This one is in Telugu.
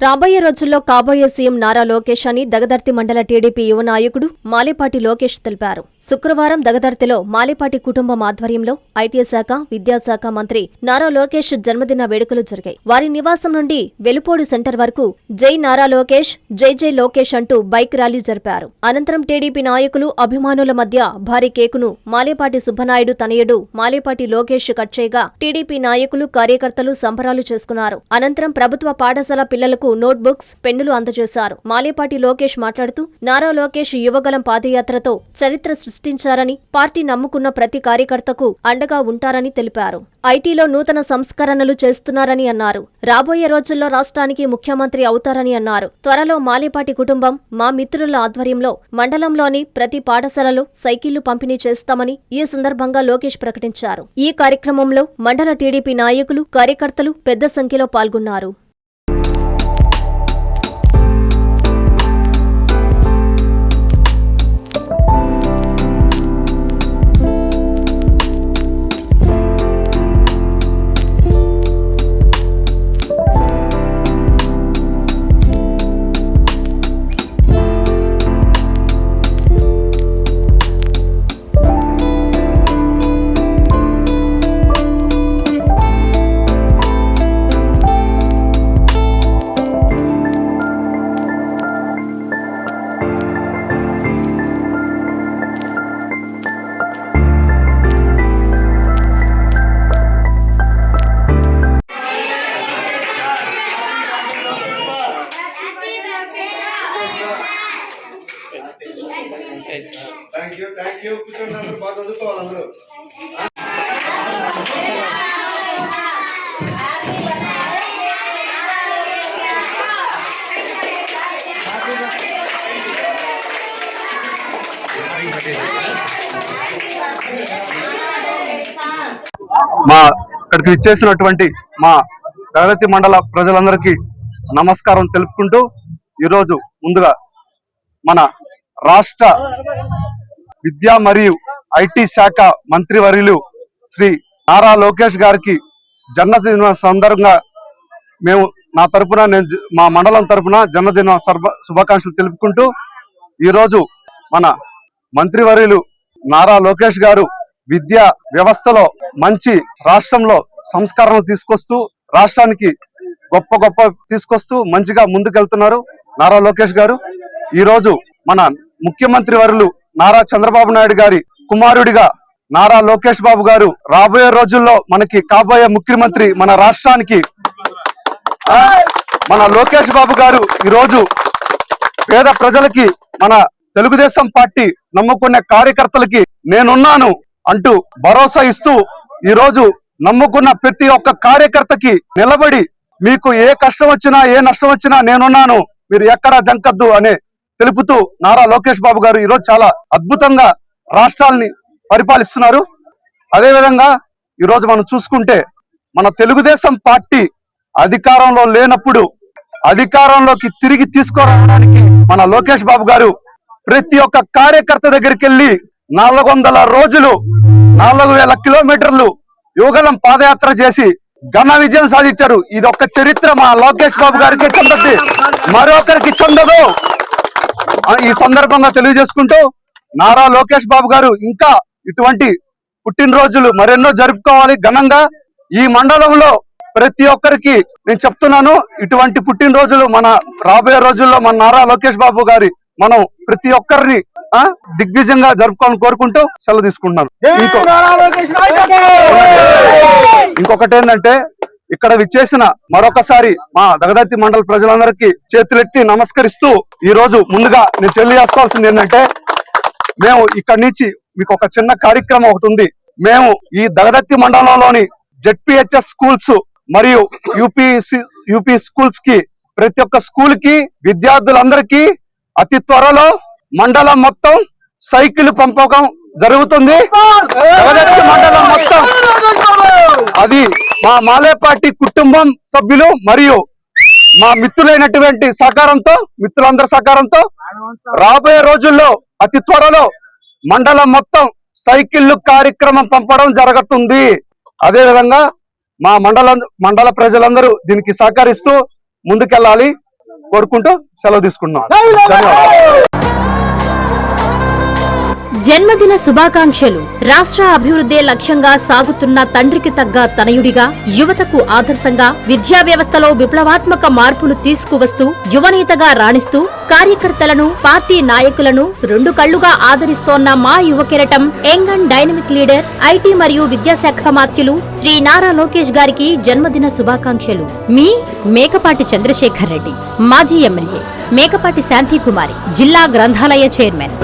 రాబోయే రోజుల్లో కాబోయే సీఎం నారా లోకేష్ అని దగదర్తి మండల టీడీపీ యువ నాయకుడు మాలేపాటి లోకేష్ తెలిపారు. శుక్రవారం దగదర్తిలో మాలేపాటి కుటుంబం ఆధ్వర్యంలో ఐటీ శాఖ, విద్యాశాఖ మంత్రి నారా లోకేష్ జన్మదిన వేడుకలు జరిగాయి. వారి నివాసం నుండి వెలుపోడు సెంటర్ వరకు జై నారా లోకేష్, జై జై లోకేష్ అంటూ బైక్ ర్యాలీ జరిపారు. అనంతరం టీడీపీ నాయకులు, అభిమానుల మధ్య భారీ కేకును మాలేపాటి సుబ్బనాయుడు తనయుడు మాలేపాటి లోకేష్ కట్ చేయగా టీడీపీ నాయకులు, కార్యకర్తలు సంబరాలు చేసుకున్నారు. అనంతరం ప్రభుత్వ పాఠశాల పిల్లలకు నోట్బుక్స్, పెన్నులు అందజేశారు. మాలేపాటి లోకేష్ మాట్లాడుతూ నారా లోకేష్ యువగలం పాదయాత్రతో చరిత్ర సృష్టించారని, పార్టీ నమ్ముకున్న ప్రతి కార్యకర్తకు అండగా ఉంటారని తెలిపారు. ఐటీలో నూతన సంస్కరణలు చేస్తున్నారని అన్నారు. రాబోయే రోజుల్లో రాష్ట్రానికి ముఖ్యమంత్రి అవుతారని అన్నారు. త్వరలో మాలేపాటి కుటుంబం, మా మిత్రుల ఆధ్వర్యంలో మండలంలోని ప్రతి పాఠశాలలో సైకిళ్లు పంపిణీ చేస్తామని ఈ సందర్భంగా లోకేష్ ప్రకటించారు. ఈ కార్యక్రమంలో మండల టీడీపీ నాయకులు, కార్యకర్తలు పెద్ద సంఖ్యలో పాల్గొన్నారు. థ్యాంక్ యూ కూర్చోండి, అందరూ బాగా చదువుకోవాలి అందరూ. మా ఇక్కడికి ఇచ్చేసినటువంటి మా దగదర్తి మండల ప్రజలందరికీ నమస్కారం తెలుపుకుంటూ, ఈరోజు ముందుగా మన రాష్ట్ర విద్యా మరియు ఐటీ శాఖ మంత్రివర్యులు శ్రీ నారా లోకేష్ గారికి జన్మదిన సందర్భంగా మేము మా మండలం తరపున జన్మదిన శుభాకాంక్షలు తెలుపుకుంటూ, ఈరోజు మన మంత్రివర్యులు నారా లోకేష్ గారు విద్యా వ్యవస్థలో మంచి, రాష్ట్రంలో సంస్కరణలు తీసుకొస్తూ, రాష్ట్రానికి గొప్ప తీసుకొస్తూ మంచిగా ముందుకెళ్తున్నారు నారా లోకేష్ గారు. ఈరోజు మన ముఖ్యమంత్రి వర్యులు నారా చంద్రబాబు నాయుడు గారి కుమారుడిగా నారా లోకేష్ బాబు గారు రాబోయే రోజుల్లో మనకి కాబోయే ముఖ్యమంత్రి, మన రాష్ట్రానికి మన లోకేష్ బాబు గారు ఈరోజు పేద ప్రజలకి, మన తెలుగుదేశం పార్టీ నమ్ముకునే కార్యకర్తలకి నేనున్నాను అంటూ భరోసా ఇస్తూ, ఈరోజు నమ్ముకున్న ప్రతి ఒక్క కార్యకర్తకి నిలబడి, మీకు ఏ కష్టం వచ్చినా, ఏ నష్టం వచ్చినా నేనున్నాను, మీరు ఎక్కడా జంకద్దు అనే తెలుపుతూ నారా లోకేష్ బాబు గారు ఈరోజు చాలా అద్భుతంగా రాష్ట్రాల్ని పరిపాలిస్తున్నారు. అదేవిధంగా ఈరోజు మనం చూసుకుంటే, మన తెలుగుదేశం పార్టీ అధికారంలో లేనప్పుడు అధికారంలోకి తిరిగి తీసుకురావడానికి మన లోకేష్ బాబు గారు ప్రతి ఒక్క కార్యకర్త దగ్గరికి వెళ్ళి 400 రోజులు 4000 కిలోమీటర్లు యువగలం పాదయాత్ర చేసి ఘన విజయం సాధించారు. ఇది ఒక చరిత్ర మా లోకేష్ బాబు గారికి చెందదు, మరొకరికి చెందదు. ఈ సందర్భంగా తెలియజేసుకుంటూ, నారా లోకేష్ బాబు గారు ఇంకా ఇటువంటి పుట్టినరోజులు మరెన్నో జరుపుకోవాలి ఘనంగా. ఈ మండలంలో ప్రతి ఒక్కరికి నేను చెప్తున్నాను, ఇటువంటి పుట్టినరోజులు మన రాబోయే రోజుల్లో మన నారా లోకేష్ బాబు గారి మనం ప్రతి ఒక్కరిని దిగ్విజయంగా జరుపుకోవాలని కోరుకుంటూ సెలవు తీసుకుంటున్నాను. ఇంకొకటి ఏంటంటే, ఇక్కడ విచ్చేసిన మరొకసారి మా దగదర్తి మండల ప్రజలందరికీ చేతులెత్తి నమస్కరిస్తూ, ఈ రోజు ముందుగా నేను తెలియజేసుకోవాల్సింది ఏంటంటే, మేము ఇక్కడి నుంచి మీకు ఒక చిన్న కార్యక్రమం ఒకటి ఉంది. మేము ఈ దగదర్తి మండలంలోని జెడ్పీహెచ్ఎస్ స్కూల్స్ మరియు యూపీ స్కూల్స్ కి, ప్రతి ఒక్క స్కూల్ కి విద్యార్థులందరికీ అతి త్వరలో మండలం మొత్తం సైకిల్ పంపకం జరుగుతుంది. దగదర్తి మండలం మొత్తం అది మా మాలేపాటి కుటుంబం సభ్యులు మరియు మా మిత్రులైనటువంటి సహకారంతో, మిత్రులందరి సహకారంతో రాబోయే రోజుల్లో అతి త్వరలో మండలం మొత్తం సైకిళ్లు కార్యక్రమం పంపడం జరుగుతుంది. అదేవిధంగా మా మండల ప్రజలందరూ దీనికి సహకరిస్తూ ముందుకెళ్ళాలి. కోరుకుంటూ సెలవు తీసుకున్నాను. ధన్యవాదాలు. జన్మదిన శుభాకాంక్షలు. రాష్ట్ర అభివృద్ధే లక్ష్యంగా సాగుతున్న తండ్రికి తగ్గ తనయుడిగా, యువతకు ఆదర్శంగా, విద్యా వ్యవస్థలో విప్లవాత్మక మార్పులు తీసుకువస్తూ, యువనేతగా రాణిస్తూ, కార్యకర్తలను, పార్టీ నాయకులను రెండు కళ్లుగా ఆదరిస్తోన్న మా యువ కిరటం, young and dynamic leader, IT మరియు విద్యాశాఖ మాత్యులు శ్రీ నారా లోకేష్ గారికి జన్మదిన శుభాకాంక్షలు. మీ మేకపాటి చంద్రశేఖర్ రెడ్డి, మాజీ ఎమ్మెల్యే, మేకపాటి శాంతికుమారి, జిల్లా గ్రంథాలయ చైర్మన్.